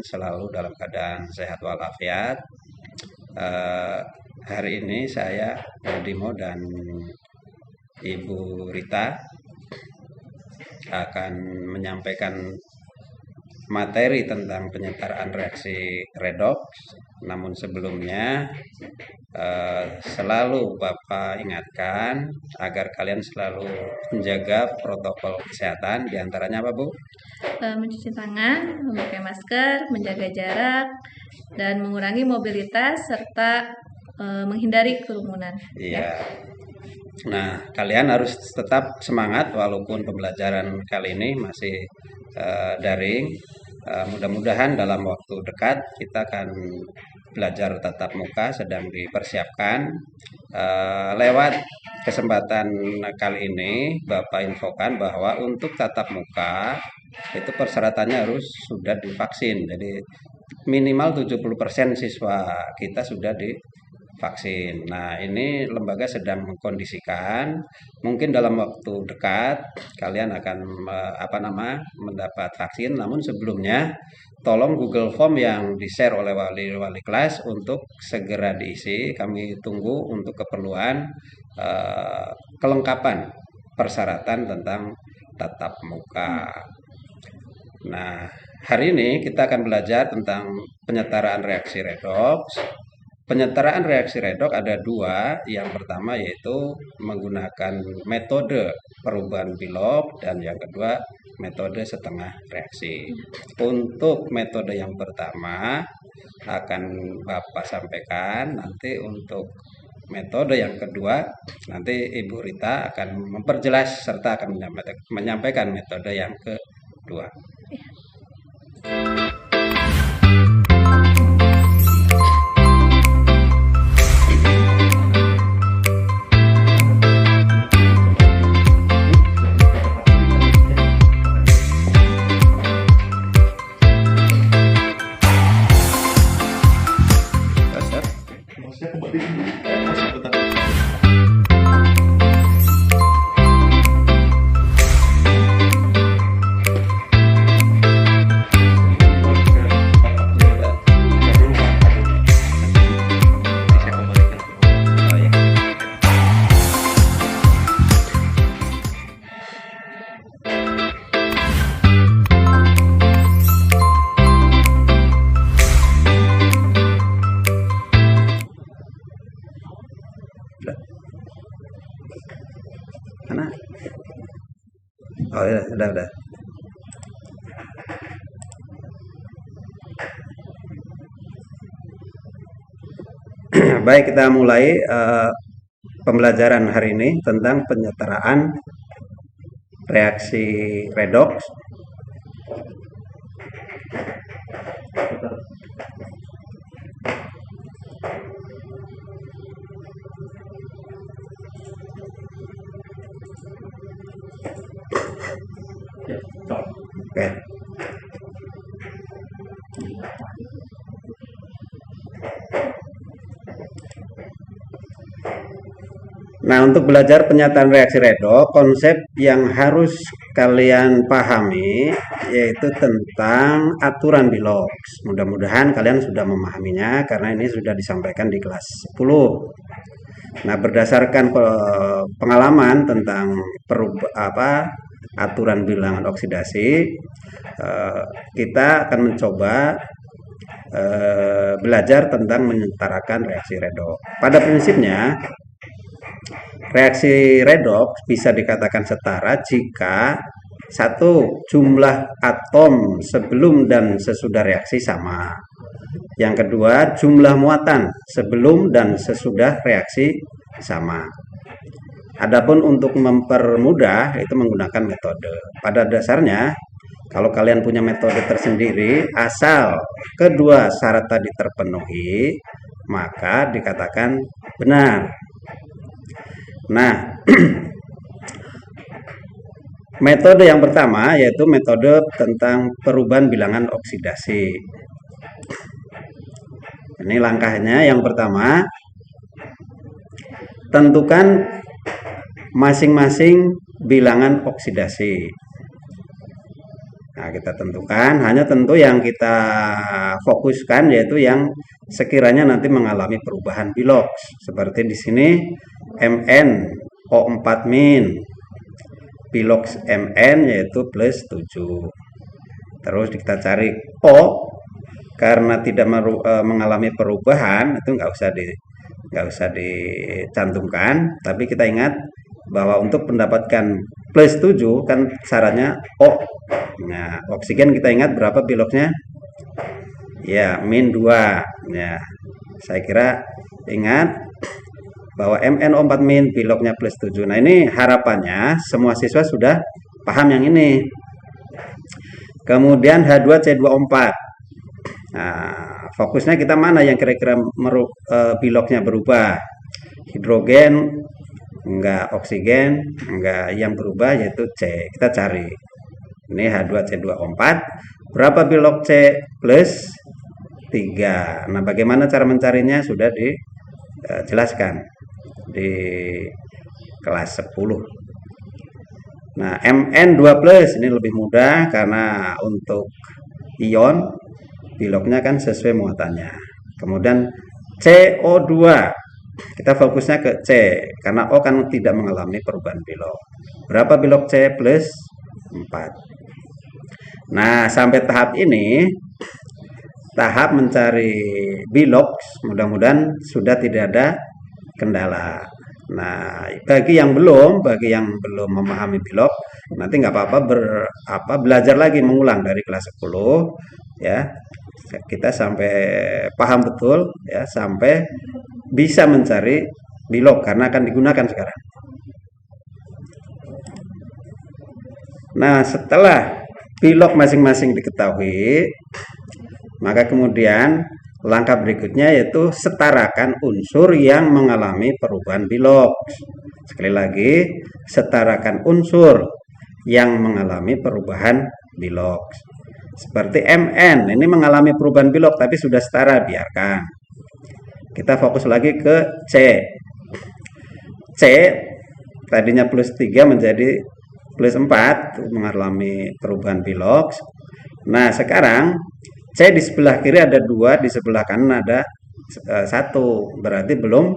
selalu dalam keadaan sehat walafiat. Hari ini saya, Dimo dan Ibu Rita akan menyampaikan materi tentang penyetaraan reaksi redoks. Namun sebelumnya selalu Bapak ingatkan agar kalian selalu menjaga protokol kesehatan, diantaranya apa Bu? Mencuci tangan, memakai masker, menjaga jarak, dan mengurangi mobilitas serta menghindari kerumunan. Iya. Nah, kalian harus tetap semangat walaupun pembelajaran kali ini masih daring. Mudah-mudahan dalam waktu dekat kita akan belajar tatap muka, sedang dipersiapkan. Lewat kesempatan kali ini, Bapak infokan bahwa untuk tatap muka itu persyaratannya harus sudah divaksin. Jadi minimal 70% siswa kita sudah divaksin. Nah, ini lembaga sedang mengkondisikan, mungkin dalam waktu dekat kalian akan mendapat vaksin. Namun sebelumnya tolong Google Form yang di-share oleh wali kelas untuk segera diisi. Kami tunggu untuk keperluan kelengkapan persyaratan tentang tatap muka. Nah, hari ini kita akan belajar tentang penyetaraan reaksi redoks. Penyetaraan reaksi redoks ada dua. Yang pertama yaitu menggunakan metode perubahan Bilog, dan yang kedua metode setengah reaksi. Untuk metode yang pertama akan Bapak sampaikan, nanti untuk metode yang kedua nanti Ibu Rita akan memperjelas serta akan menyampaikan metode yang kedua. Mana? Oh ya, udah. Baik, kita mulai pembelajaran hari ini tentang penyetaraan reaksi redoks. Oke. Nah, untuk belajar penyataan reaksi redoks, konsep yang harus kalian pahami yaitu tentang aturan Bilog. Mudah-mudahan kalian sudah memahaminya karena ini sudah disampaikan di kelas 10. Nah, berdasarkan pengalaman tentang aturan bilangan oksidasi, kita akan mencoba belajar tentang menyetarakan reaksi redoks. Pada prinsipnya, reaksi redoks bisa dikatakan setara jika satu, jumlah atom sebelum dan sesudah reaksi sama. Yang kedua, jumlah muatan sebelum dan sesudah reaksi sama. Adapun untuk mempermudah itu menggunakan metode. Pada dasarnya, kalau kalian punya metode tersendiri, asal kedua syarat tadi terpenuhi, maka dikatakan benar. Nah, metode yang pertama yaitu metode tentang perubahan bilangan oksidasi. Ini langkahnya. Yang pertama, tentukan masing-masing bilangan oksidasi. Nah, kita tentukan, hanya tentu yang kita fokuskan yaitu yang sekiranya nanti mengalami perubahan bilox. Seperti di sini Mn O4 min, bilox Mn yaitu plus 7. Terus kita cari O, karena tidak mengalami perubahan, itu nggak usah dicantumkan, tapi kita ingat bahwa untuk mendapatkan plus 7 kan syaratnya O. Nah, oksigen kita ingat berapa biloxnya? Ya, min 2. Ya, saya kira ingat bahwa MnO4 min biloxnya plus 7. Nah, ini harapannya semua siswa sudah paham yang ini. Kemudian H2C24. Nah, fokusnya kita mana yang kira-kira biloxnya berubah? Hidrogen, enggak, oksigen, enggak, yang berubah yaitu C. Kita cari. Ini H2C24. Berapa bilox C plus 3. Nah, bagaimana cara mencarinya sudah dijelaskan di kelas 10. Nah, Mn2+, ini lebih mudah karena untuk ion biloxnya kan sesuai muatannya. Kemudian CO2, kita fokusnya ke C karena O kan tidak mengalami perubahan bilox. Berapa bilox C plus 4. Nah, sampai tahap ini, tahap mencari bilox, mudah-mudahan sudah tidak ada kendala. Nah, bagi yang belum memahami bilox, nanti nggak apa-apa belajar lagi, mengulang dari kelas 10 ya. Kita sampai paham betul ya, sampai bisa mencari bilox karena akan digunakan sekarang. Nah, setelah bilox masing-masing diketahui, maka kemudian langkah berikutnya yaitu setarakan unsur yang mengalami perubahan bilox. Sekali lagi, setarakan unsur yang mengalami perubahan bilox. Seperti Mn, ini mengalami perubahan bilox tapi sudah setara, biarkan. Kita fokus lagi ke C. C tadinya plus 3 menjadi plus 4, mengalami perubahan bilox. Nah, sekarang C di sebelah kiri ada 2, di sebelah kanan ada 1, berarti belum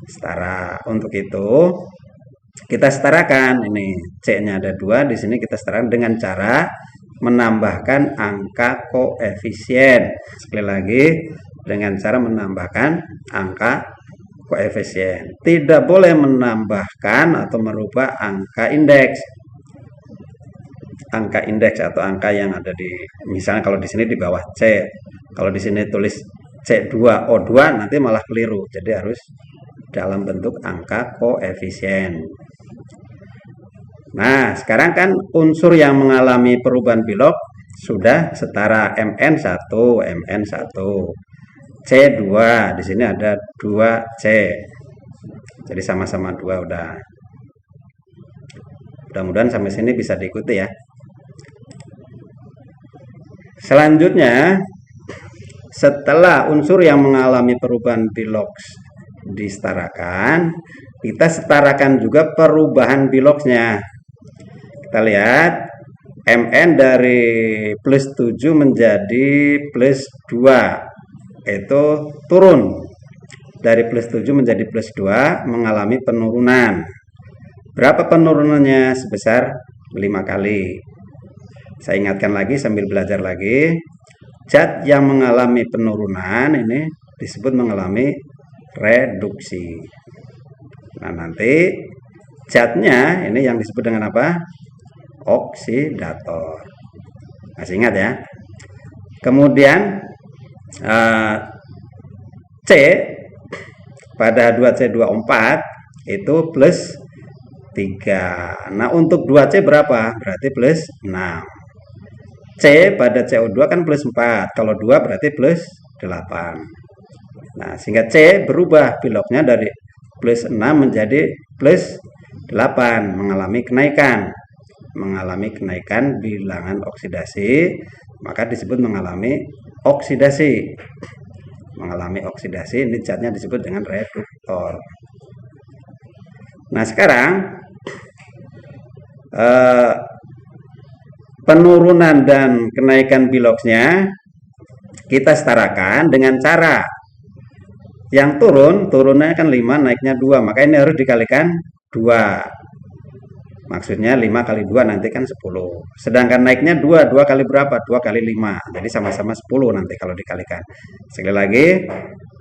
setara. Untuk itu kita setarakan, ini C-nya ada 2, di sini kita setarakan dengan cara menambahkan angka koefisien. Sekali lagi, dengan cara menambahkan angka koefisien. Tidak boleh menambahkan atau merubah angka indeks. Angka indeks atau angka yang ada di, misalnya kalau di sini di bawah C, kalau di sini tulis C2O2 nanti malah keliru, jadi harus dalam bentuk angka koefisien. Nah, sekarang kan unsur yang mengalami perubahan bilox sudah setara, Mn1, Mn1, C2, di sini ada 2C, jadi sama-sama 2 udah. Mudah-mudahan sampai sini bisa diikuti ya. Selanjutnya, setelah unsur yang mengalami perubahan bilox disetarakan, kita setarakan juga perubahan biloxnya. Kita lihat, Mn dari plus 7 menjadi plus 2, itu turun. Dari plus 7 menjadi plus 2, mengalami penurunan. Berapa penurunannya? Sebesar 5 kali. Saya ingatkan lagi sambil belajar lagi. Zat yang mengalami penurunan ini disebut mengalami reduksi. Nah, nanti zatnya ini yang disebut dengan apa? Oksidator. Masih ingat ya? Kemudian C pada 2C24 itu plus 3. Nah, untuk 2C berapa? Berarti plus 6. C pada CO2 kan plus 4. Kalau 2 berarti plus 8. Nah, sehingga C berubah biloxnya dari plus 6 menjadi plus 8. Mengalami kenaikan. Mengalami kenaikan bilangan oksidasi. Maka disebut mengalami oksidasi. Mengalami oksidasi, ini zatnya disebut dengan reduktor. Nah, sekarang penurunan dan kenaikan biloxnya kita setarakan dengan cara yang turunnya kan 5, naiknya 2, maka ini harus dikalikan 2. Maksudnya 5 kali 2 nanti kan 10. Sedangkan naiknya 2 kali berapa? 2 kali 5. Jadi sama-sama 10 nanti kalau dikalikan. Sekali lagi,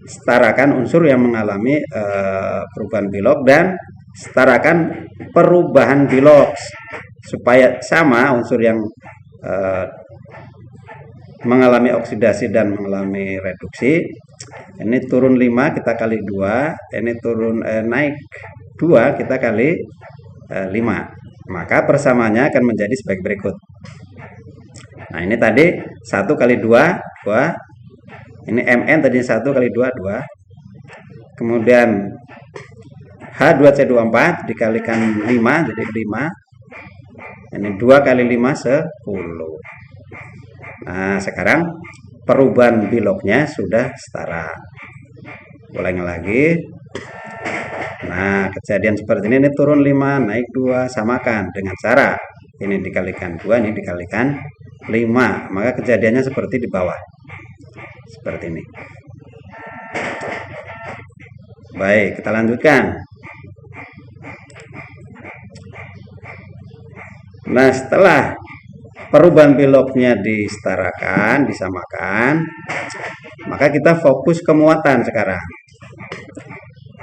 setarakan unsur yang mengalami perubahan bilox dan setarakan perubahan bilox supaya sama unsur yang mengalami oksidasi dan mengalami reduksi. Ini turun 5 kita kali 2, ini turun naik 2 kita kali 5. Maka persamaannya akan menjadi sebagai berikut. Nah, ini tadi 1 kali 2, 2. Ini Mn tadi 1 kali 2, 2. Kemudian H2C24 dikalikan 5 jadi 5. Ini 2 kali 5 10. Nah, sekarang perubahan biloxnya sudah setara. Ulangi lagi. Nah, kejadian seperti ini turun 5, naik 2, samakan dengan cara ini dikalikan 2, ini dikalikan 5. Maka kejadiannya seperti di bawah. Seperti ini. Baik, kita lanjutkan. Nah, setelah perubahan biloxnya disetarakan, disamakan, maka kita fokus ke muatan sekarang.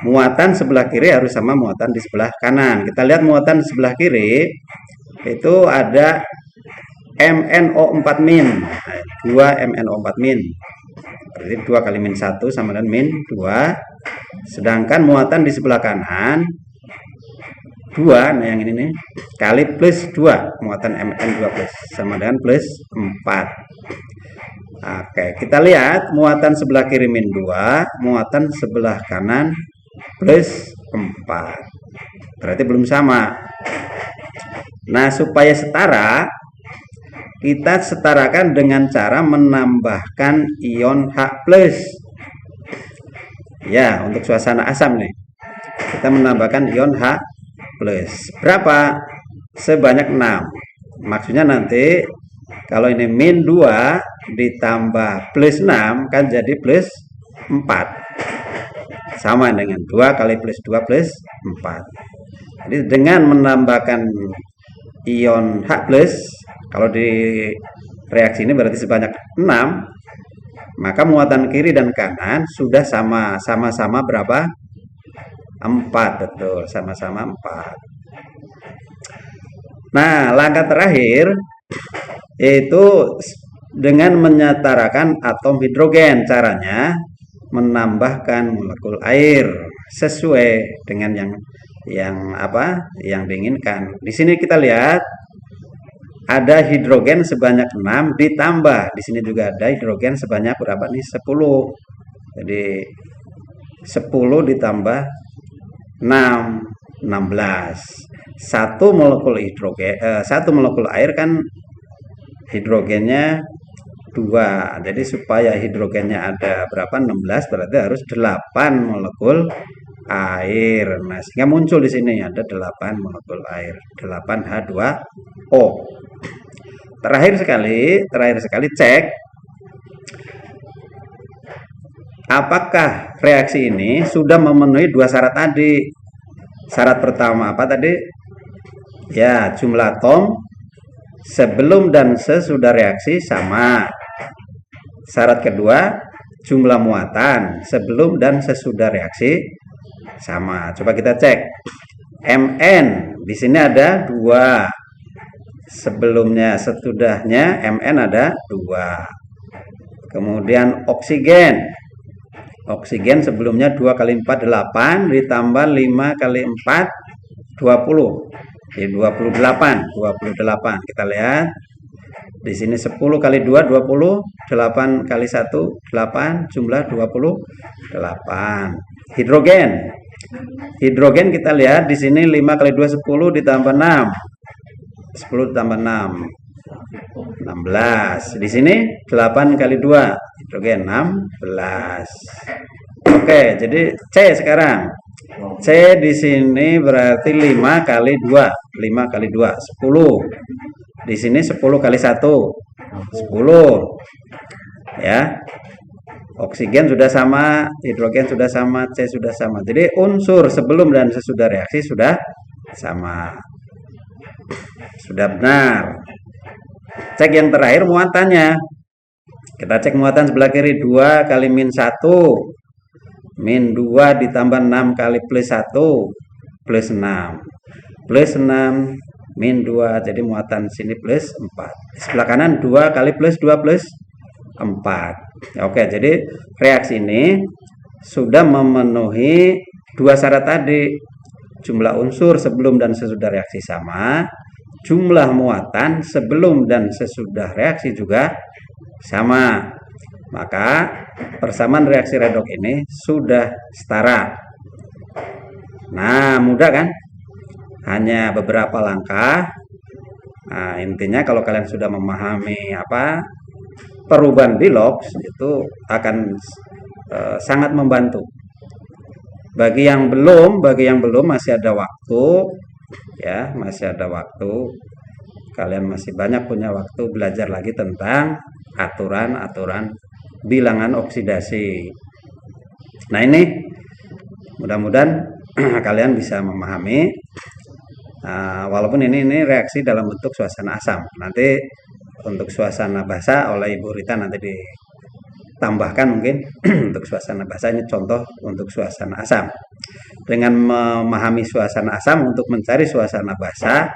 Muatan sebelah kiri harus sama muatan di sebelah kanan. Kita lihat muatan di sebelah kiri itu ada MnO4 min. 2 MnO4 min. Berarti 2 kali min 1 sama dengan min 2. Sedangkan muatan di sebelah kanan 2, nah yang ini nih, kali plus 2, muatan Mn2 plus sama dengan plus 4. Oke, kita lihat muatan sebelah kiri min 2, muatan sebelah kanan plus 4. Berarti belum sama. Nah, supaya setara, kita setarakan dengan cara menambahkan ion H+. Ya, untuk suasana asam nih. Kita menambahkan ion H+. Berapa? Sebanyak 6. Maksudnya nanti kalau ini min 2 ditambah plus 6 kan jadi plus 4. Sama dengan 2 kali plus 2 plus 4. Jadi dengan menambahkan ion H+, kalau di reaksi ini berarti sebanyak 6, maka muatan kiri dan kanan sudah sama-sama berapa? 4, betul, sama-sama 4. Nah, langkah terakhir yaitu dengan menyetarakan atom hidrogen. Caranya menambahkan molekul air sesuai dengan yang diinginkan. Di sini kita lihat ada hidrogen sebanyak 6 ditambah di sini juga ada hidrogen sebanyak berapa nih? 10. Jadi 10 ditambah 6, 16. Satu molekul air kan hidrogennya 2. Jadi supaya hidrogennya ada berapa? 16, berarti harus 8 molekul air. Nah, sehingga muncul di sini ada 8 molekul air, 8H2O. Terakhir sekali cek apakah reaksi ini sudah memenuhi 2 syarat tadi. Syarat pertama apa tadi? Ya, jumlah atom sebelum dan sesudah reaksi sama. Syarat kedua, jumlah muatan sebelum dan sesudah reaksi sama. Coba kita cek. Mn di sini ada 2. Sebelumnya, sesudahnya Mn ada 2. Kemudian oksigen. Oksigen sebelumnya 2 kali 4 8 ditambah 5 kali 4 20. Jadi 28. Kita lihat. Di sini 10 kali 2 20, 8 kali 1 8, jumlah 28. Hidrogen kita lihat di sini 5 kali 2 10 ditambah 6. 10 ditambah 6 16. Di sini 8 kali 2 hidrogen 16. Oke, jadi C sekarang. C di sini berarti 5 kali 2. 5 kali 2 10. Di sini 10 kali 1, 10. Ya. Oksigen sudah sama, hidrogen sudah sama, C sudah sama. Jadi unsur sebelum dan sesudah reaksi sudah sama. Sudah benar. Cek yang terakhir muatannya. Kita cek muatan sebelah kiri, 2 kali min 1. Min 2 ditambah 6 kali plus 1. Plus 6. Plus 6 min 2. Jadi muatan sini plus 4. Di sebelah kanan 2 kali plus 2 plus 4. Oke, jadi reaksi ini sudah memenuhi dua syarat tadi. Jumlah unsur sebelum dan sesudah reaksi sama. Jumlah muatan sebelum dan sesudah reaksi juga sama. Maka persamaan reaksi redoks ini sudah setara. Nah, mudah kan? Hanya beberapa langkah. Nah, intinya kalau kalian sudah memahami perubahan Bilox, itu akan sangat membantu. Bagi yang belum masih ada waktu, ya, masih ada waktu. Kalian masih banyak punya waktu belajar lagi tentang aturan-aturan bilangan oksidasi. Nah, ini mudah-mudahan kalian bisa memahami. Walaupun ini reaksi dalam bentuk suasana asam. Nanti untuk suasana basa oleh Ibu Rita nanti ditambahkan mungkin untuk suasana basa. Ini contoh untuk suasana asam. Dengan memahami suasana asam untuk mencari suasana basa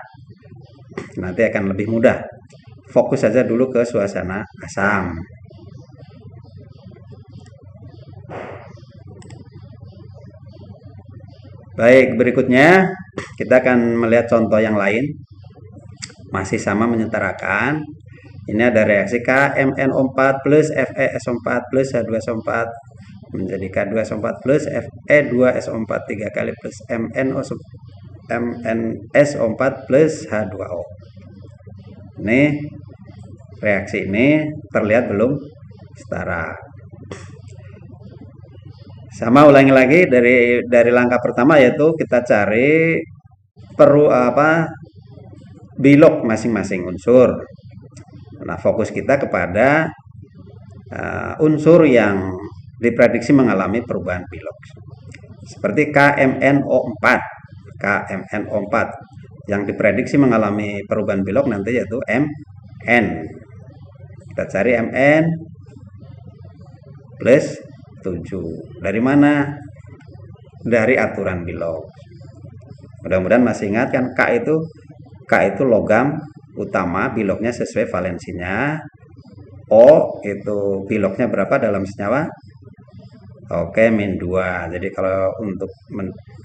nanti akan lebih mudah. Fokus saja dulu ke suasana asam. Baik, berikutnya kita akan melihat contoh yang lain. Masih sama menyetarakan. Ini ada reaksi KMNO4 plus FeSO4 plus H2SO4 menjadi K2SO4 plus Fe2SO4 3 kali plus MnSO4 plus H2O. Ini reaksi ini terlihat belum setara. Sama, ulangi lagi dari langkah pertama, yaitu kita cari Bilox masing-masing unsur. Nah, fokus kita kepada unsur yang diprediksi mengalami perubahan Bilox. Seperti KMNO4 yang diprediksi mengalami perubahan Bilox nanti yaitu Mn. Kita cari Mn plus 7. Dari mana? Dari aturan Bilox. Mudah-mudahan masih ingat kan, K itu logam utama, Biloxnya sesuai valensinya. O itu Biloxnya berapa dalam senyawa? Oke, min 2. Jadi kalau untuk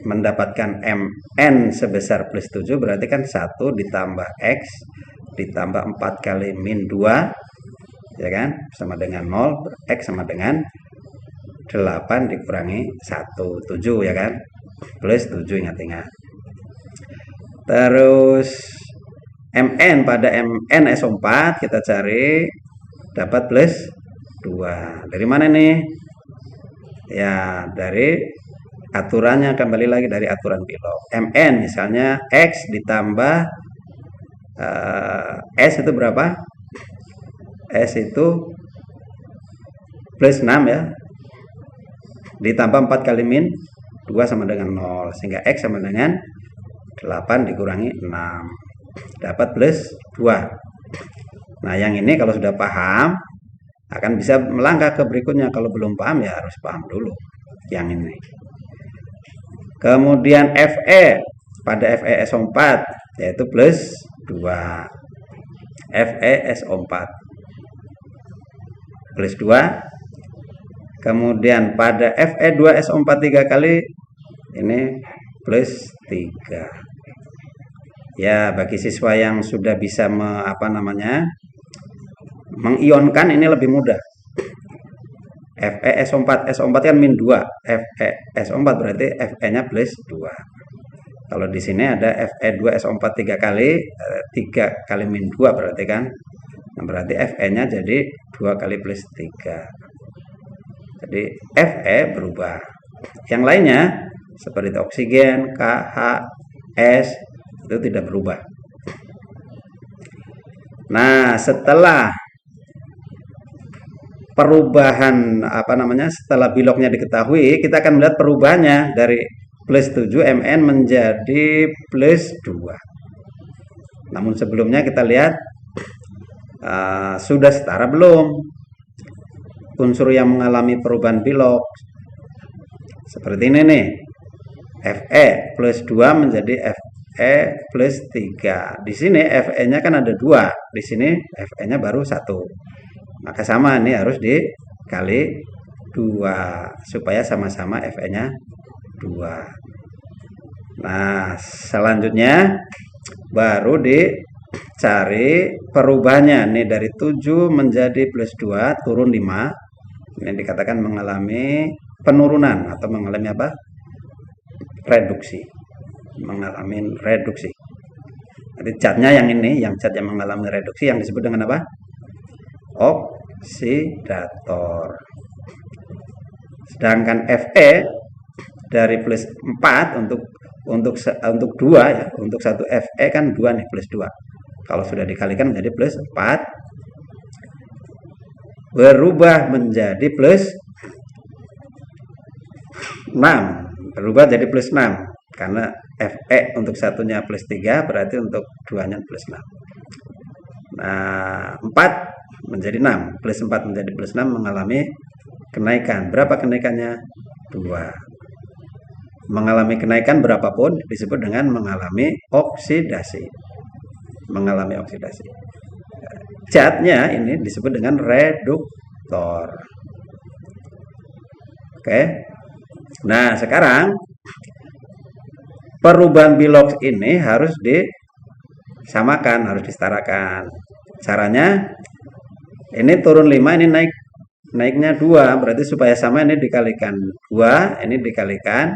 mendapatkan Mn sebesar plus 7 berarti kan 1 ditambah X ditambah 4 kali min 2, ya kan, sama dengan 0. X sama dengan 8 dikurangi 1, 7, ya kan, plus 7, ingat-ingat. Terus Mn pada MnSO4 kita cari dapat plus 2. Dari mana nih? Ya, dari aturannya, kembali lagi dari aturan Bilox. Mn misalnya X ditambah S itu berapa? S itu plus 6, ya. Ditambah 4 kali min 2 sama dengan 0. Sehingga X sama dengan 8 dikurangi 6. Dapat plus 2. Nah, yang ini kalau sudah paham akan bisa melangkah ke berikutnya. Kalau belum paham ya harus paham dulu yang ini. Kemudian Fe pada FeSO4 yaitu plus 2. FeSO4 plus 2. Kemudian pada Fe2SO4 3 kali ini plus 3. Ya, bagi siswa yang sudah bisa mengionkan ini lebih mudah. FeSO4 kan min 2. FeSO4 berarti Fe-nya plus 2. Kalau di sini ada Fe2SO4 3 kali 3 kali min 2 berarti kan. Nah, berarti Fe-nya jadi 2 kali plus 3. Jadi Fe berubah. Yang lainnya seperti oksigen, K, H, S itu tidak berubah. Nah, setelah perubahan setelah biloknya diketahui, kita akan melihat perubahannya dari plus 7 mn menjadi plus 2. Namun sebelumnya kita lihat sudah setara belum unsur yang mengalami perubahan bilok. Seperti ini nih, Fe plus 2 menjadi Fe plus 3. Di sini Fe-nya kan ada 2, di sini Fe-nya baru 1. Maka sama, ini harus dikali 2 supaya sama-sama Fe-nya 2. Nah, selanjutnya baru dicari perubahannya. Ini dari 7 menjadi plus 2 turun 5. Ini dikatakan mengalami penurunan atau mengalami apa? Reduksi. Mengalami reduksi. Jadi catnya yang ini, yang cat yang mengalami reduksi yang disebut dengan apa? Oksidator. Sedangkan Fe dari plus 4 untuk 2 ya, untuk satu Fe kan 2 nih, plus 2. Kalau sudah dikalikan menjadi plus 4, berubah menjadi plus 6. Berubah jadi plus 6 karena Fe untuk satunya plus 3, berarti untuk 2-nya plus 6. Nah, 4 menjadi 6, plus 4 menjadi plus 6 mengalami kenaikan. Berapa kenaikannya? 2. Mengalami kenaikan berapapun disebut dengan mengalami oksidasi. Mengalami oksidasi. Catnya ini disebut dengan reduktor. Oke. Nah, sekarang perubahan bilok ini harus disamakan, harus disetarakan. Caranya ini turun 5, ini naiknya 2, berarti supaya sama ini dikalikan 2, ini dikalikan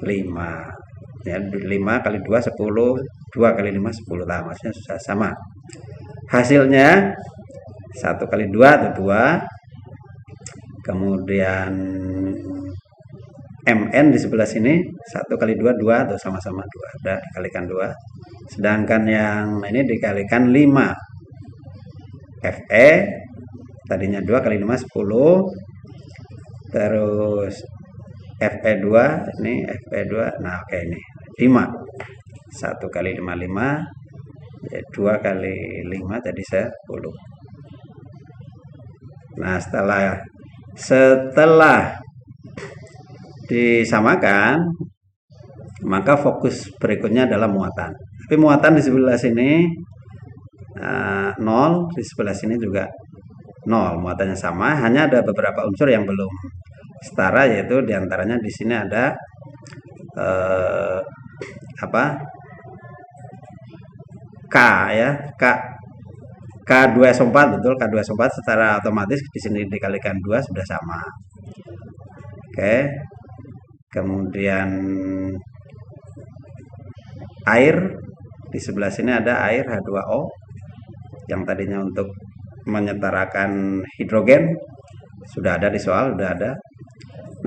5. Ya, 5 kali 2 10, 2 kali 5 10, nah, maksudnya sudah sama. Hasilnya 1 kali 2 atau 2. Kemudian Mn di sebelah sini 1 kali 2 2 atau sama-sama 2. Udah dikalikan 2. Sedangkan yang ini dikalikan 5. Fe tadinya 2 kali 5 10. Terus Fe2 ini Fe2. Nah, oke, ini 5. 1 kali 5 5. 2 kali 5 jadi 10. Nah, setelah disamakan, maka fokus berikutnya adalah muatan. Tapi muatan di sebelah sini 0, di sebelah sini juga 0, muatannya sama, hanya ada beberapa unsur yang belum setara, yaitu diantaranya di sini ada K ya, K2SO4, betul, K2SO4 secara otomatis di sini dikalikan 2 sudah sama. Oke. Kemudian air di sebelah sini ada air H2O yang tadinya untuk menyetarakan hidrogen, sudah ada di soal, sudah ada.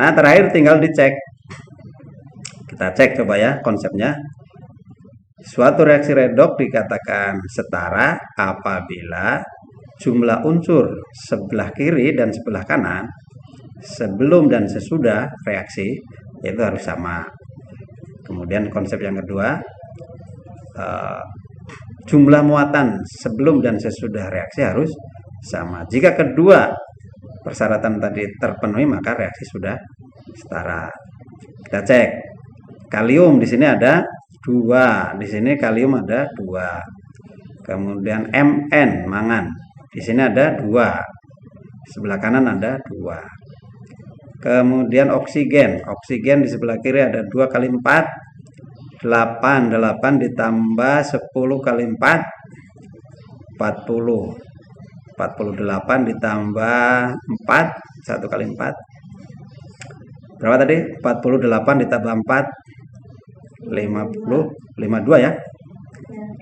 Nah, terakhir tinggal dicek. Kita cek coba ya konsepnya. Suatu reaksi redoks dikatakan setara apabila jumlah unsur sebelah kiri dan sebelah kanan sebelum dan sesudah reaksi itu harus sama. Kemudian konsep yang kedua, jumlah muatan sebelum dan sesudah reaksi harus sama. Jika kedua persyaratan tadi terpenuhi, maka reaksi sudah setara. Kita cek. Kalium di sini ada 2, di sini kalium ada 2. Kemudian Mn mangan, di sini ada 2, sebelah kanan ada 2. Kemudian oksigen di sebelah kiri ada 2 kali 4, 8 ditambah 10 kali 4, 40. 48 ditambah 4, 1 kali 4. Berapa tadi? 48 ditambah 4, 52 ya.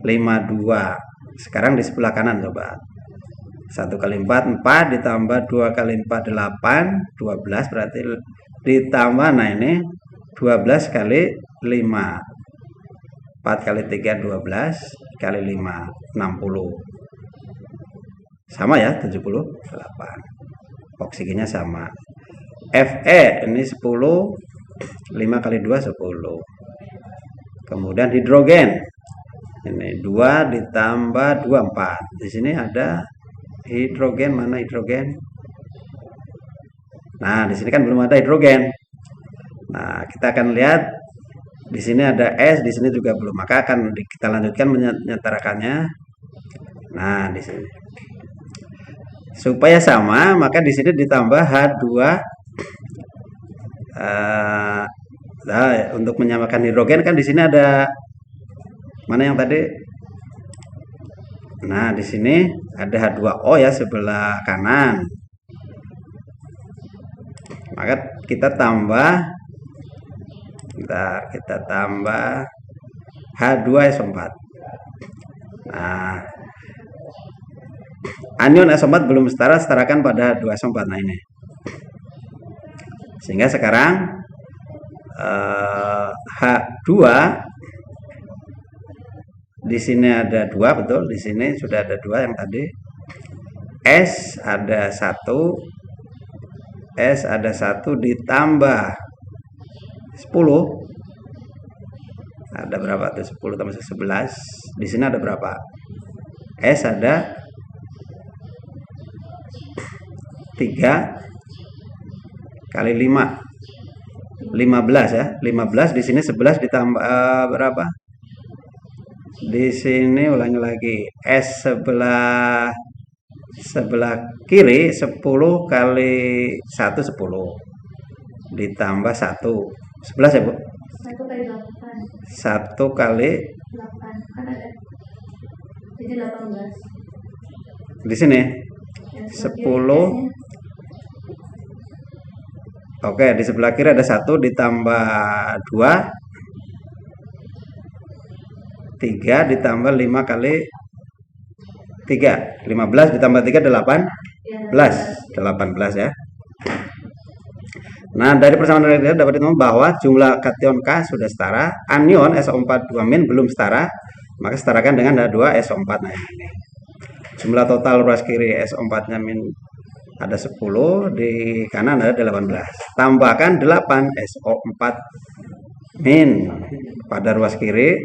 52. Sekarang di sebelah kanan coba. 1 kali 4, 4 ditambah 2 kali 4, 8, 12, berarti ditambah, nah ini 12 kali 5. 4 kali 3, 12, kali 5, 60. sama ya 78. Oksigennya sama. Fe ini 10, 5 kali 2 10. Kemudian hidrogen ini 2 ditambah 2 4. Di sini ada hidrogen, mana hidrogen? Nah, di sini kan belum ada hidrogen. Nah, kita akan lihat di sini ada S, di sini juga belum. Maka akan kita lanjutkan menyetarakannya. Nah, di sini. Supaya sama, maka di sini ditambah H2. Nah, untuk menyamakan hidrogen kan di sini ada mana yang tadi? Nah, di sini ada H2O ya sebelah kanan. Maka kita tambah H2SO4. Nah, anion SO4 belum setara, setarakan pada H2SO4. Nah, ini. Sehingga sekarang H2 di sini ada 2, betul. Di sini sudah ada 2 yang tadi. S ada 1 ditambah 10. Ada berapa tuh? 10 tambah 11. Di sini ada berapa? S ada 3 kali 5. 15 ya. 15 di sini 11 ditambah berapa? Di sini ulangi lagi. S sebelah kiri 10 kali 1 10 ditambah 1 11 ya Bu? 1 kali 8. 1 kali 8 kan ada. Jadi 18. Di sini Ya, 10. Oke, di sebelah kiri ada 1 ditambah 2 3 ditambah 5 kali 3. 15 ditambah 3 18 ya. Nah, dari persamaan ini dapat ditemukan bahwa jumlah kation K sudah setara, anion SO4 2- belum setara, maka setarakan dengan H2SO4. Nah, ini. Jumlah total ruas kiri SO4-nya ada 10, di kanan ada 18. Tambahkan 8 SO4 pada ruas kiri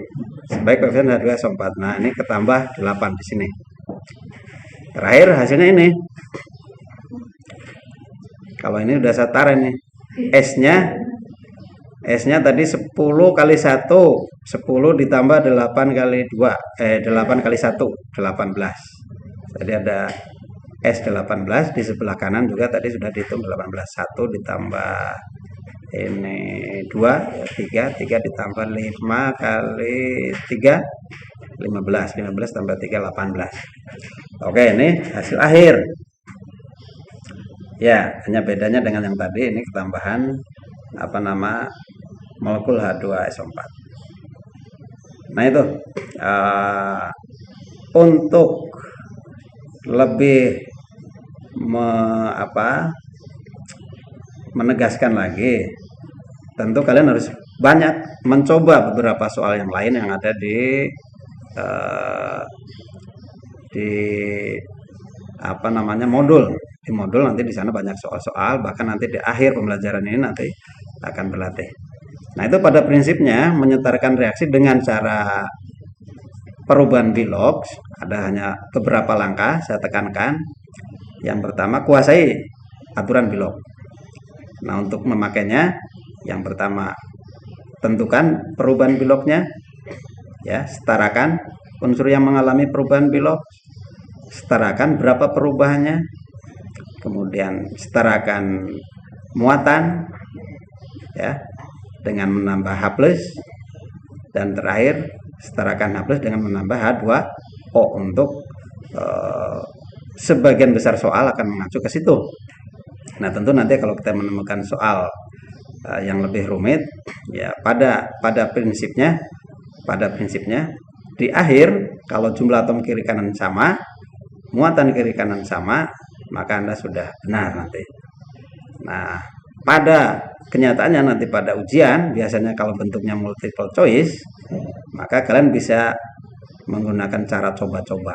sebaik koefisien H2SO4. Nah, ini ketambah 8 di sini. Terakhir hasilnya ini. Kalau ini udah setara nih. S-nya tadi 10 kali 1, 10 ditambah 8 kali 2, 8 kali 1, 18. Jadi ada S18 di sebelah kanan juga tadi sudah dihitung 18. 1 ditambah ini 2, 3 ditambah 5 kali 3, 15 tambah 3, 18. Oke, ini hasil akhir. Ya, hanya bedanya dengan yang tadi, ini ketambahan molekul H2SO4. Nah, itu untuk lebih menegaskan lagi, tentu kalian harus banyak mencoba beberapa soal yang lain yang ada di modul. Di modul nanti di sana banyak soal-soal, bahkan nanti di akhir pembelajaran ini nanti akan berlatih. Nah, itu pada prinsipnya menyetarkan reaksi dengan cara perubahan Bilog. Ada hanya beberapa langkah saya tekankan. Yang pertama, kuasai aturan Bilog. Nah, untuk memakainya, yang pertama tentukan perubahan Bilognya, ya, setarakan unsur yang mengalami perubahan Bilog, setarakan berapa perubahannya, kemudian setarakan muatan, ya, dengan menambah H+, dan terakhir setarakan H+ dengan menambah H2O. Untuk sebagian besar soal akan mengacu ke situ. Nah, tentu nanti kalau kita menemukan soal yang lebih rumit, ya pada prinsipnya di akhir kalau jumlah atom kiri kanan sama, muatan kiri kanan sama, maka Anda sudah benar nanti. Nah, pada kenyataannya nanti pada ujian, biasanya kalau bentuknya multiple choice, maka kalian bisa menggunakan cara coba-coba.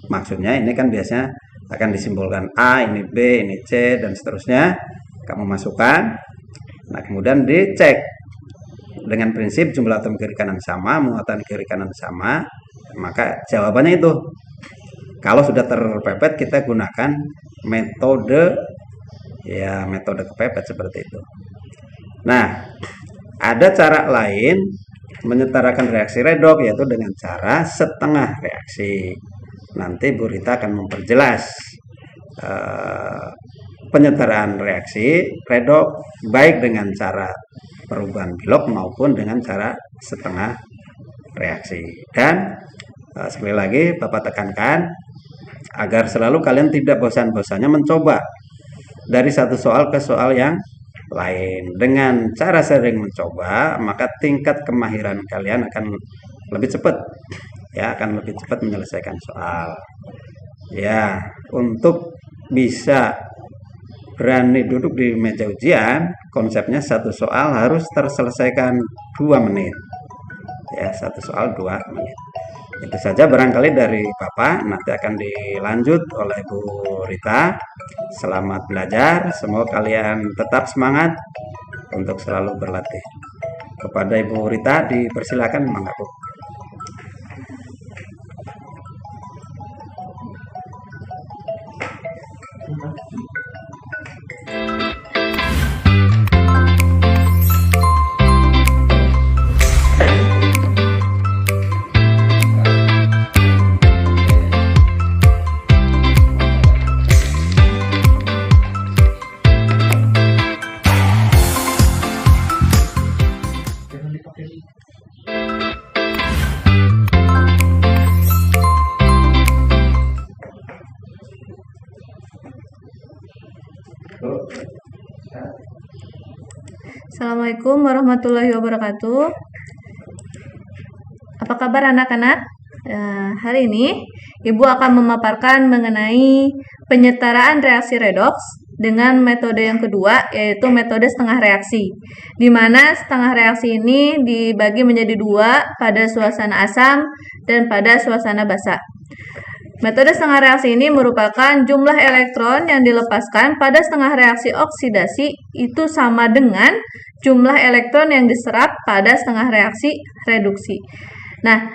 Maksudnya ini kan biasanya akan disimbolkan A, ini B, ini C, dan seterusnya. Kamu masukkan. Nah, kemudian dicek dengan prinsip jumlah atom kiri kanan sama, muatan kiri kanan sama, maka jawabannya itu. Kalau sudah terpepet, kita gunakan metode kepepet seperti itu. Nah, ada cara lain menyetarakan reaksi redoks, yaitu dengan cara setengah reaksi. Nanti Bu Rita akan memperjelas penyetaraan reaksi redoks baik dengan cara perubahan Bilog maupun dengan cara setengah reaksi. Dan sekali lagi Bapak tekankan agar selalu kalian tidak bosan-bosannya mencoba dari satu soal ke soal yang lain. Dengan cara sering mencoba, maka tingkat kemahiran kalian akan lebih cepat, ya, akan lebih cepat menyelesaikan soal. Ya, untuk bisa berani duduk di meja ujian, konsepnya satu soal harus terselesaikan 2 menit. Ya, satu soal 2 menit. Itu saja barangkali dari Bapak, nanti akan dilanjut oleh Bu Rita. Selamat belajar, semoga kalian tetap semangat untuk selalu berlatih. Kepada Ibu Rita dipersilakan, mangga Bu. Assalamualaikum warahmatullahi wabarakatuh. Apa kabar anak-anak? Hari ini Ibu akan memaparkan mengenai penyetaraan reaksi redoks dengan metode yang kedua, yaitu metode setengah reaksi. Di mana setengah reaksi ini dibagi menjadi 2 pada suasana asam dan pada suasana basa. Metode setengah reaksi ini merupakan jumlah elektron yang dilepaskan pada setengah reaksi oksidasi itu sama dengan jumlah elektron yang diserap pada setengah reaksi reduksi. Nah,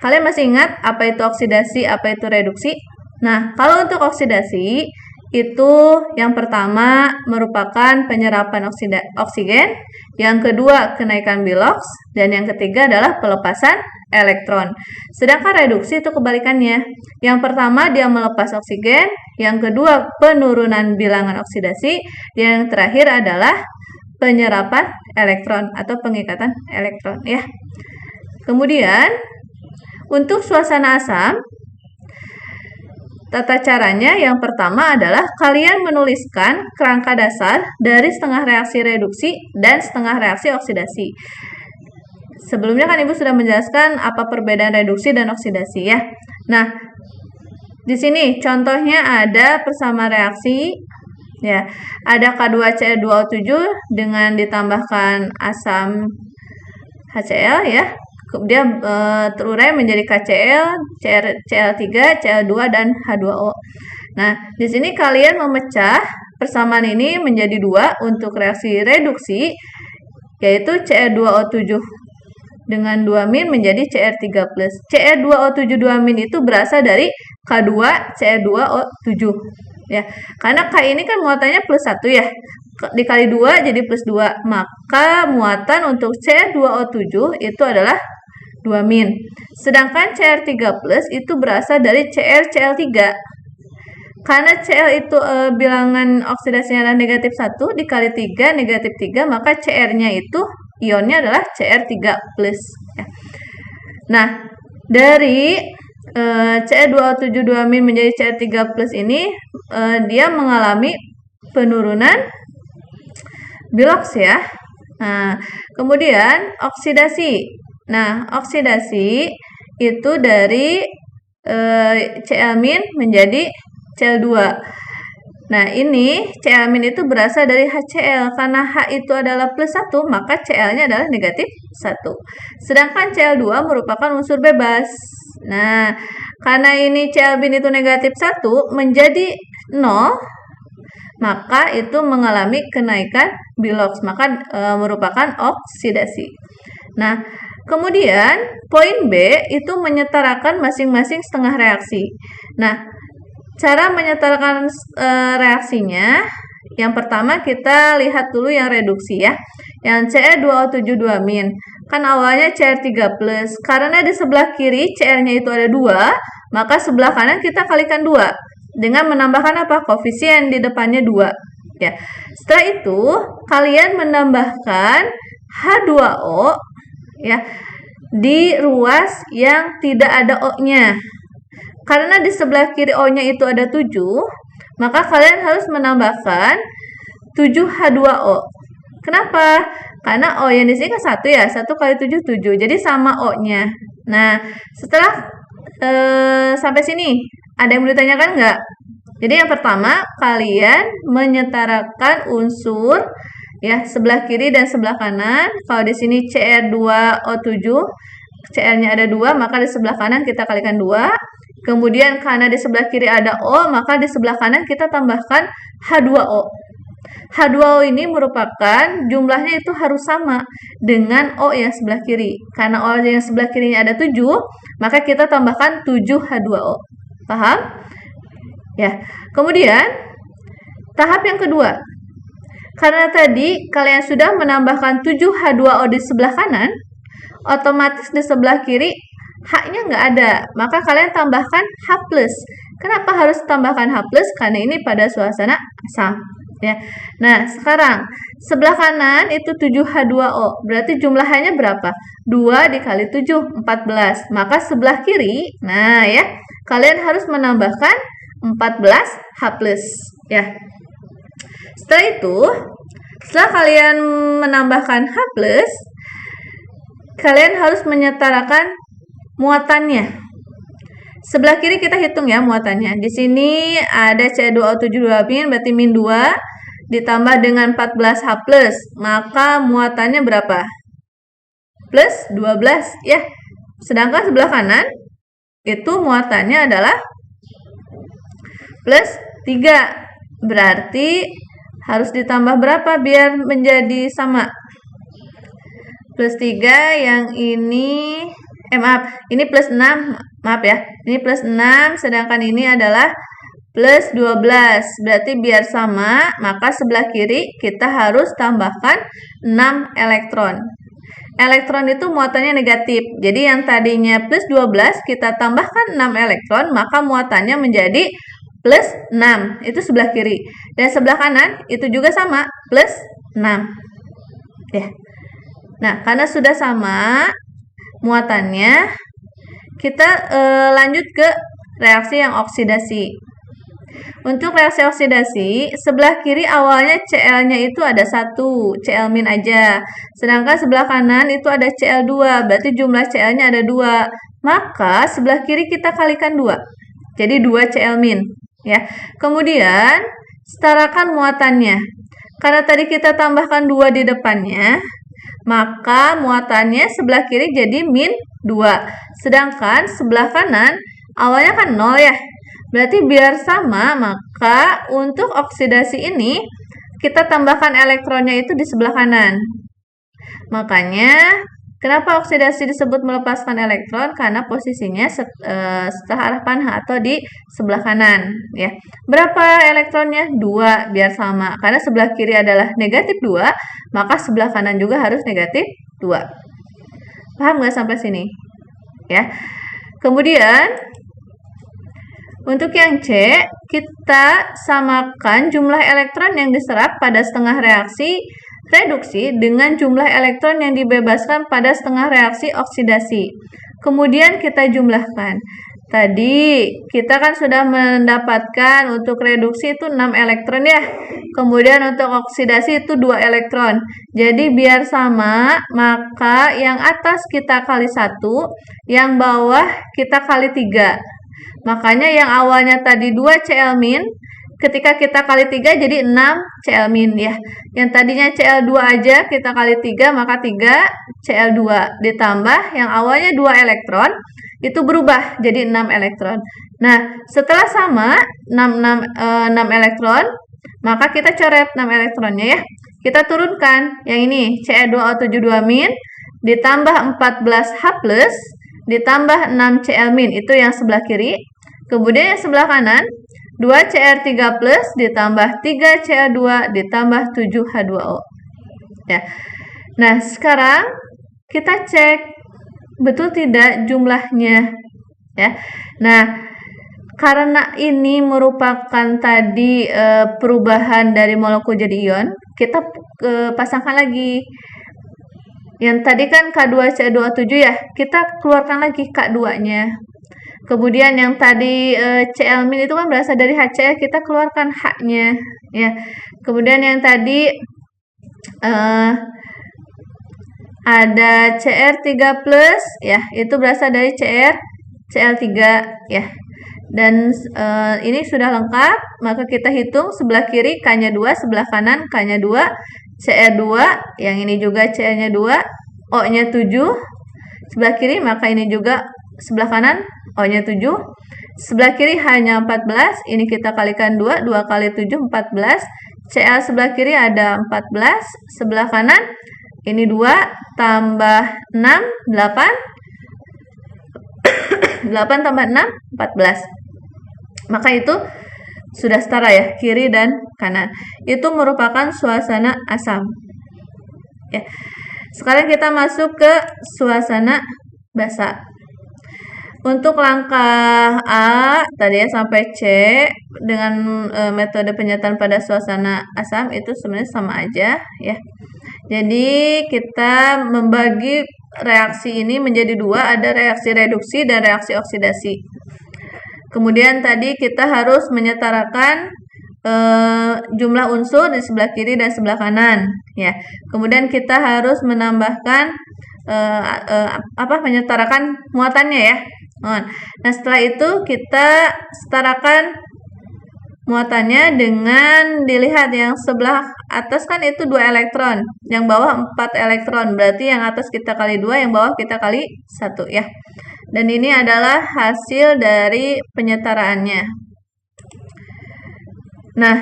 kalian masih ingat apa itu oksidasi, apa itu reduksi? Nah, kalau untuk oksidasi, itu yang pertama merupakan penyerapan oksigen, yang kedua kenaikan Bilog, dan yang ketiga adalah pelepasan elektron. Sedangkan reduksi itu kebalikannya. Yang pertama dia melepas oksigen, yang kedua penurunan bilangan oksidasi, yang terakhir adalah penyerapan elektron atau pengikatan elektron, ya. Kemudian untuk suasana asam, tata caranya yang pertama adalah kalian menuliskan kerangka dasar dari setengah reaksi reduksi dan setengah reaksi oksidasi. Sebelumnya kan Ibu sudah menjelaskan apa perbedaan reduksi dan oksidasi, ya. Nah, di sini contohnya ada persamaan reaksi, ya. Ada K2Cl2O7 dengan ditambahkan asam HCl, ya. Dia terurai menjadi KCl, Cl3, Cl2 dan H2O. Nah, di sini kalian memecah persamaan ini menjadi 2 untuk reaksi reduksi, yaitu Cl2O7 dengan 2- menjadi Cr3+. Cr2O7 2- itu berasal dari K2Cl2O7. Ya, karena K ini kan muatannya +1, ya. Dikali 2 jadi +2. Maka muatan untuk Cr2O7 itu adalah 2-. Sedangkan Cr3+ itu berasal dari CrCl3. Karena Cl itu bilangan oksidasinya adalah -1, dikali 3, -3, maka Cr-nya itu ionnya adalah Cr3+. Ya. Nah, dari Cr2O7 2- menjadi Cr3+ ini, dia mengalami penurunan Bilogs, ya. Nah, kemudian oksidasi. Nah, oksidasi itu dari Cl- menjadi Cl2. Nah, ini Cl- itu berasal dari HCl. Karena H itu adalah +1, maka Cl-nya adalah -1. Sedangkan Cl2 merupakan unsur bebas. Nah, karena ini Cl-bin itu negatif 1 menjadi 0, maka itu mengalami kenaikan Bilox, maka merupakan oksidasi. Nah, kemudian poin B itu menyetarakan masing-masing setengah reaksi. Nah, cara menyetarakan reaksinya, yang pertama kita lihat dulu yang reduksi ya. Yang Cr2O72-. Kan awalnya Cr3+. Karena di sebelah kiri Cr-nya itu ada 2, maka sebelah kanan kita kalikan 2 dengan menambahkan apa? Koefisien di depannya 2. Ya. Setelah itu kalian menambahkan H2O ya di ruas yang tidak ada O-nya. Karena di sebelah kiri O-nya itu ada 7, maka kalian harus menambahkan 7H2O. Kenapa? Karena O yang di sini kan 1 ya, 1 kali 7, 7. Jadi sama O-nya. Nah, setelah sampai sini, ada yang mau ditanyakan nggak? Jadi yang pertama, kalian menyetarakan unsur ya sebelah kiri dan sebelah kanan. Kalau di sini Cr2O7, Cr-nya ada 2, maka di sebelah kanan kita kalikan 2. Kemudian karena di sebelah kiri ada O, maka di sebelah kanan kita tambahkan H2O. H2O ini merupakan jumlahnya itu harus sama dengan O yang sebelah kiri. Karena O yang sebelah kirinya ada 7, maka kita tambahkan 7H2O. Paham? Ya. Kemudian tahap yang kedua. Karena tadi kalian sudah menambahkan 7H2O di sebelah kanan, otomatis di sebelah kiri H-nya nggak ada, maka kalian tambahkan H+. Kenapa harus tambahkan H+? Karena ini pada suasana asam. Ya. Nah, sekarang sebelah kanan itu 7H2O. Berarti jumlahnya berapa? 2 dikali 7, 14. Maka sebelah kiri, nah ya, kalian harus menambahkan 14H+. Ya. Setelah itu, setelah kalian menambahkan H+, kalian harus menyetarakan muatannya. Sebelah kiri kita hitung ya muatannya. Di sini ada C2O72-, berarti min 2 ditambah dengan 14H+, maka muatannya berapa? Plus 12 ya. Sedangkan sebelah kanan itu muatannya adalah plus 3. Berarti harus ditambah berapa biar menjadi sama? Plus 3, yang ini ini plus 6, maaf ya, ini plus 6, sedangkan ini adalah plus 12, berarti biar sama, maka sebelah kiri kita harus tambahkan 6 elektron. Elektron itu muatannya negatif, jadi yang tadinya plus 12, kita tambahkan 6 elektron, maka muatannya menjadi plus 6, itu sebelah kiri. Dan sebelah kanan, itu juga sama, plus 6. Ya. Nah, karena sudah sama muatannya, kita lanjut ke reaksi yang oksidasi. Untuk reaksi oksidasi, sebelah kiri awalnya Cl-nya itu ada 1, Cl- aja. Sedangkan sebelah kanan itu ada Cl2, berarti jumlah Cl-nya ada 2. Maka sebelah kiri kita kalikan 2. Jadi 2 Cl-. Ya. Kemudian, setarakan muatannya. Karena tadi kita tambahkan 2 di depannya, maka muatannya sebelah kiri jadi min 2. Sedangkan sebelah kanan awalnya kan 0 ya. Berarti biar sama, maka untuk oksidasi ini kita tambahkan elektronnya itu di sebelah kanan. Makanya kenapa oksidasi disebut melepaskan elektron? Karena posisinya setelah arah panah atau di sebelah kanan. Ya. Berapa elektronnya? 2, biar sama. Karena sebelah kiri adalah negatif 2, maka sebelah kanan juga harus negatif 2. Paham nggak sampai sini? Ya. Kemudian, untuk yang C, kita samakan jumlah elektron yang diserap pada setengah reaksi reduksi dengan jumlah elektron yang dibebaskan pada setengah reaksi oksidasi. Kemudian kita jumlahkan. Tadi kita kan sudah mendapatkan untuk reduksi itu 6 elektron ya. Kemudian untuk oksidasi itu 2 elektron. Jadi biar sama, maka yang atas kita kali 1, yang bawah kita kali 3. Makanya yang awalnya tadi 2 Cl-, ketika kita kali 3 jadi 6 Cl- ya. Yang tadinya Cl2 aja kita kali 3, maka 3 Cl2 ditambah yang awalnya 2 elektron, itu berubah jadi 6 elektron. Nah, setelah sama 6 elektron, maka kita coret 6 elektronnya ya. Kita turunkan yang ini Ce2O72- ditambah 14H+ ditambah 6Cl- itu yang sebelah kiri. Kemudian yang sebelah kanan 2Cr3+ ditambah 3Cl2 ditambah 7H2O. Ya. Nah, sekarang kita cek betul tidak jumlahnya ya. Nah, karena ini merupakan tadi perubahan dari molekul jadi ion, kita pasangkan lagi. Yang tadi kan K2CO7 ya, kita keluarkan lagi K2-nya. Kemudian yang tadi Cl- itu kan berasal dari HCl, kita keluarkan H-nya ya. Kemudian yang tadi ada Cr3+ ya, itu berasal dari Cl3 ya. Dan ini sudah lengkap, maka kita hitung sebelah kiri K-nya 2, sebelah kanan K-nya 2, Cr2, yang ini juga Cl-nya 2, O-nya 7, sebelah kiri, maka ini juga sebelah kanan O-nya 7, sebelah kiri hanya 14, ini kita kalikan 2, 2 kali 7, 14, Cl sebelah kiri ada 14, sebelah kanan ini 2, tambah 6, 8, 8 tambah 6, 14. Maka itu sudah setara ya, kiri dan kanan. Itu merupakan suasana asam. Ya. Sekarang kita masuk ke suasana basa. Untuk langkah A tadi ya sampai C dengan metode penyataan pada suasana asam itu sebenarnya sama aja ya. Jadi kita membagi reaksi ini menjadi dua, ada reaksi reduksi dan reaksi oksidasi. Kemudian tadi kita harus menyetarakan jumlah unsur di sebelah kiri dan sebelah kanan ya. Kemudian kita harus menambahkan menyetarakan muatannya ya. Nah, setelah itu kita setarakan muatannya dengan dilihat yang sebelah atas kan itu 2 elektron, yang bawah 4 elektron. Berarti yang atas kita kali 2, yang bawah kita kali 1 ya. Dan ini adalah hasil dari penyetaraannya. Nah,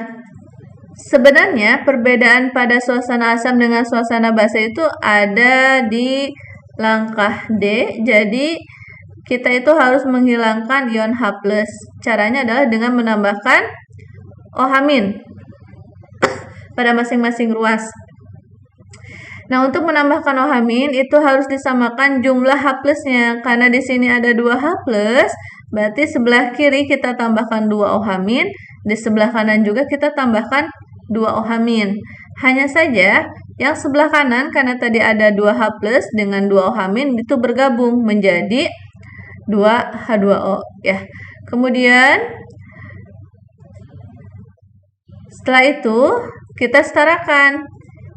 sebenarnya perbedaan pada suasana asam dengan suasana basa itu ada di langkah D. Jadi kita itu harus menghilangkan ion H+. Caranya adalah dengan menambahkan OH- pada masing-masing ruas. Nah, untuk menambahkan OH- itu harus disamakan jumlah H+-nya. Karena di sini ada 2 H+, berarti sebelah kiri kita tambahkan 2 OH-, di sebelah kanan juga kita tambahkan 2 OH-. Hanya saja yang sebelah kanan karena tadi ada 2 H+ dengan 2 OH- itu bergabung menjadi 2H2O ya. Kemudian setelah itu kita setarakan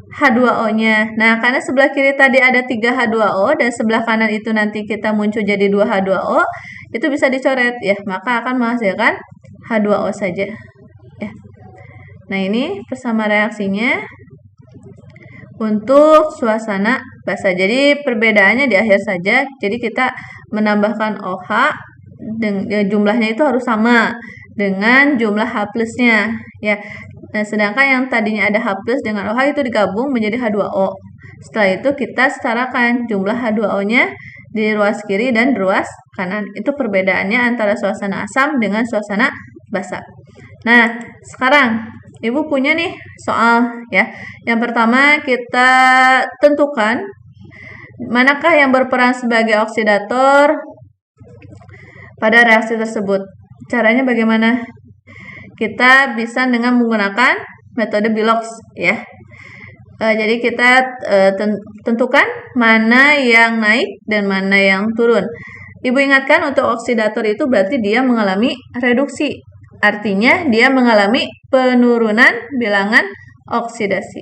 H2O-nya. Nah, karena sebelah kiri tadi ada 3H2O dan sebelah kanan itu nanti kita muncul jadi 2H2O, itu bisa dicoret ya, maka akan menghasilkan H2O saja ya. Nah, ini persama reaksinya untuk suasana basa. Jadi perbedaannya di akhir saja. Jadi kita menambahkan OH jumlahnya itu harus sama dengan jumlah H+-nya ya. Nah, sedangkan yang tadinya ada H+ dengan OH itu digabung menjadi H2O. Setelah itu kita setarakan jumlah H2O-nya di ruas kiri dan ruas kanan. Itu perbedaannya antara suasana asam dengan suasana basa. Nah, sekarang Ibu punya nih soal ya. Yang pertama kita tentukan manakah yang berperan sebagai oksidator pada reaksi tersebut. Caranya bagaimana? Kita bisa dengan menggunakan metode Bilox ya. Jadi kita tentukan mana yang naik dan mana yang turun. Ibu ingatkan untuk oksidator itu berarti dia mengalami reduksi. Artinya dia mengalami penurunan bilangan oksidasi.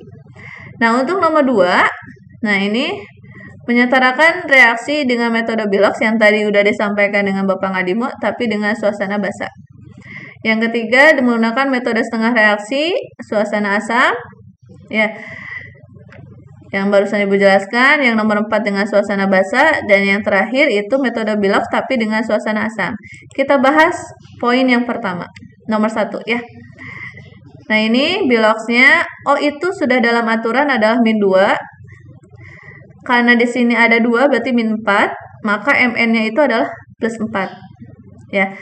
Nah, untuk nomor 2, nah ini menyetarakan reaksi dengan metode Bilox yang tadi sudah disampaikan dengan Bapak Ngadimo, tapi dengan suasana basa. Yang ketiga, menggunakan metode setengah reaksi, suasana asam. Ya. yang barusan Ibu jelaskan, yang nomor 4 dengan suasana basa, dan yang terakhir itu metode bilox tapi dengan suasana asam. Kita bahas poin yang pertama, nomor 1 ya. Nah ini biloxnya, itu sudah dalam aturan adalah min 2. Karena di sini ada 2 berarti min 4, maka Mn-nya itu adalah plus 4. Ya.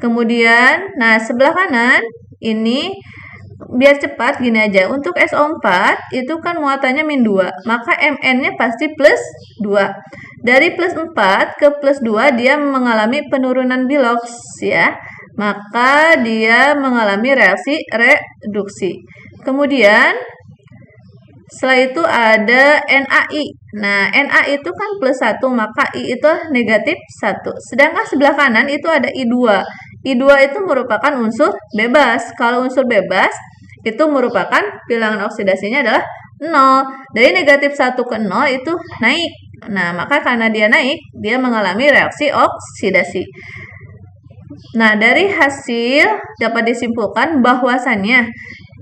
Kemudian, nah sebelah kanan ini biar cepat gini aja. Untuk SO4 itu kan muatannya min 2, maka Mn-nya pasti plus 2. Dari plus 4 ke plus 2 dia mengalami penurunan bilox ya. Maka dia mengalami reaksi reduksi. Kemudian setelah itu ada NaI. Nah, Na itu kan plus 1, maka I itu negatif 1. Sedangkan sebelah kanan itu ada I2. I2 itu merupakan unsur bebas. Kalau unsur bebas, itu merupakan bilangan oksidasinya adalah 0. Dari negatif 1 ke 0 itu naik. Nah, maka karena dia naik, dia mengalami reaksi oksidasi. Nah, dari hasil dapat disimpulkan bahwasannya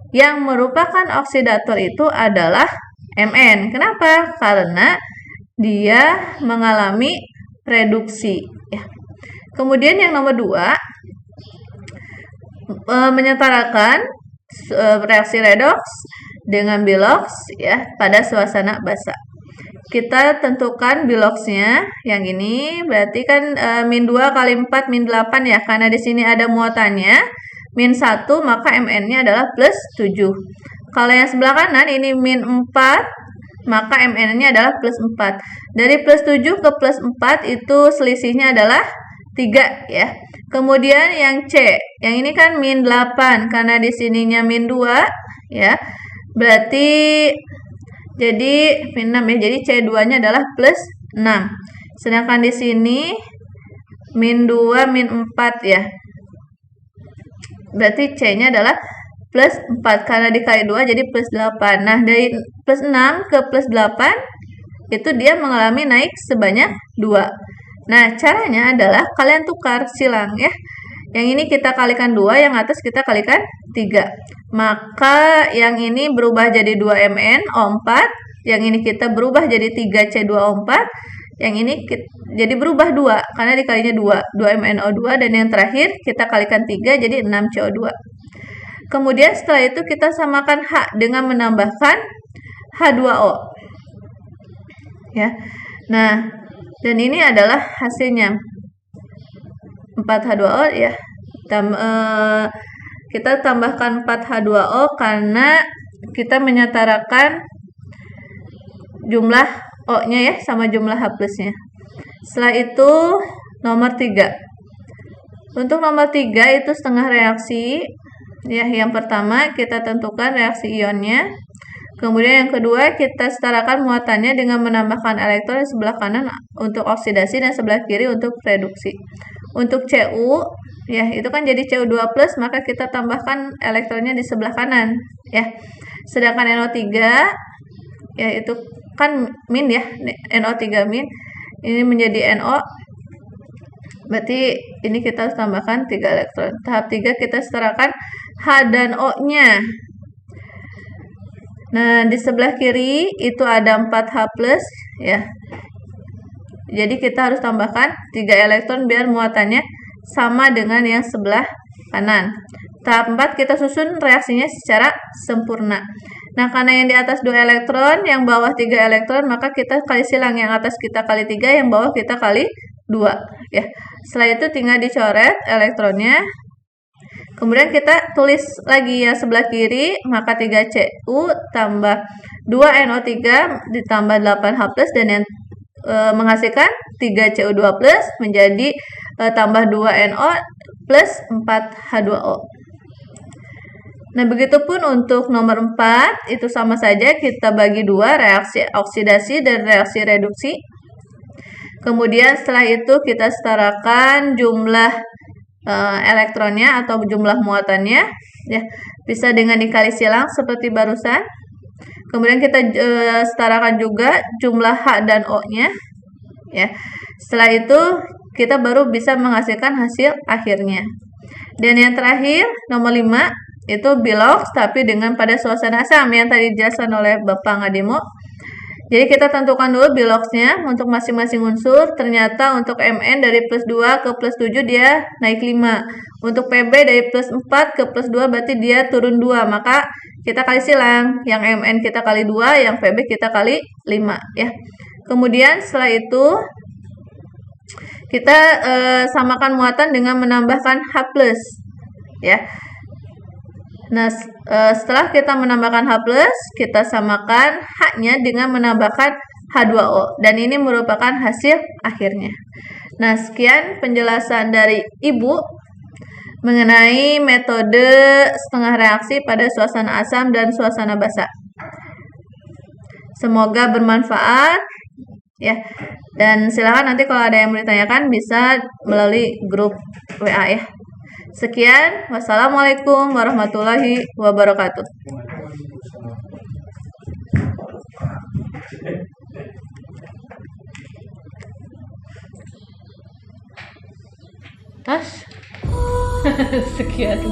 yang merupakan oksidator itu adalah Mn. Kenapa? Karena dia mengalami reduksi. Ya. Kemudian yang nomor 2, menyetarakan reaksi redox dengan bilox ya pada suasana basa. Kita tentukan biloxnya yang ini berarti kan min 2 kali 4 min 8 ya, karena di sini ada muatannya min 1 maka Mn-nya adalah plus 7. Kalau yang sebelah kanan ini min 4 maka Mn-nya adalah plus 4. Dari plus 7 ke plus 4 itu selisihnya adalah 3 ya. Kemudian yang C, yang ini kan min 8 karena di sininya min 2 ya. Berarti jadi min 6 ya. Jadi C2-nya adalah plus 6. Sedangkan di sini min 2 min 4 ya. Berarti C-nya adalah plus 4 karena dikali 2 jadi plus 8. Nah, dari plus 6 ke plus 8 itu dia mengalami naik sebanyak 2. Nah, caranya adalah kalian tukar silang ya. Yang ini kita kalikan 2, yang atas kita kalikan 3. Maka yang ini berubah jadi 2MnO4, yang ini kita berubah jadi 3C2O4, yang ini jadi berubah 2 karena dikalinya 2MnO2, dan yang terakhir kita kalikan 3 jadi 6CO2. Kemudian setelah itu kita samakan H dengan menambahkan H2O. Ya. Nah, dan ini adalah hasilnya 4H2O ya. Kita tambahkan 4H2O karena kita menyetarakan jumlah O-nya ya sama jumlah H plusnya. Setelah itu nomor 3. Untuk nomor 3 itu setengah reaksi. Ya, yang pertama kita tentukan reaksi ionnya. Kemudian yang kedua kita setarakan muatannya dengan menambahkan elektron di sebelah kanan untuk oksidasi dan sebelah kiri untuk reduksi. Untuk Cu ya itu kan jadi Cu2+, maka kita tambahkan elektronnya di sebelah kanan ya. Sedangkan NO3 ya itu kan min ya, NO3 min, ini menjadi NO. Berarti ini kita harus tambahkan 3 elektron. Tahap 3 kita setarakan H dan O-nya. Nah, di sebelah kiri itu ada 4H+ ya. Jadi kita harus tambahkan 3 elektron biar muatannya sama dengan yang sebelah kanan. Tahap 4 kita susun reaksinya secara sempurna. Nah, karena yang di atas 2 elektron, yang bawah 3 elektron, maka kita kali silang, yang atas kita kali 3, yang bawah kita kali 2 ya. Setelah itu tinggal dicoret elektronnya. Kemudian kita tulis lagi yang sebelah kiri, maka 3Cu tambah 2NO3 ditambah 8H+, dan yang menghasilkan 3Cu2+ menjadi tambah 2NO plus 4H2O. Nah, begitupun untuk nomor 4, itu sama saja kita bagi 2, reaksi oksidasi dan reaksi reduksi. Kemudian setelah itu kita setarakan jumlah elektronnya atau jumlah muatannya ya, bisa dengan dikali silang seperti barusan. Kemudian kita setarakan juga jumlah H dan O-nya ya. Setelah itu kita baru bisa menghasilkan hasil akhirnya. Dan yang terakhir nomor 5 itu bilox tapi dengan pada suasana asam yang tadi dijelaskan oleh Bapak Ngadimo. Jadi kita tentukan dulu biloxnya untuk masing-masing unsur. Ternyata untuk Mn dari plus 2 ke plus 7 dia naik 5. Untuk Pb dari plus 4 ke plus 2 berarti dia turun 2. Maka kita kali silang. Yang Mn kita kali 2, yang Pb kita kali 5 ya. Kemudian setelah itu kita samakan muatan dengan menambahkan H+. Ya. Nah, setelah kita menambahkan H+, kita samakan H-nya dengan menambahkan H2O. Dan ini merupakan hasil akhirnya. Nah, sekian penjelasan dari Ibu mengenai metode setengah reaksi pada suasana asam dan suasana basa. Semoga bermanfaat. Ya, dan silakan nanti kalau ada yang mau ditanyakan bisa melalui grup WA ya. Sekian, wassalamualaikum warahmatullahi wabarakatuh. Tas? Sekian.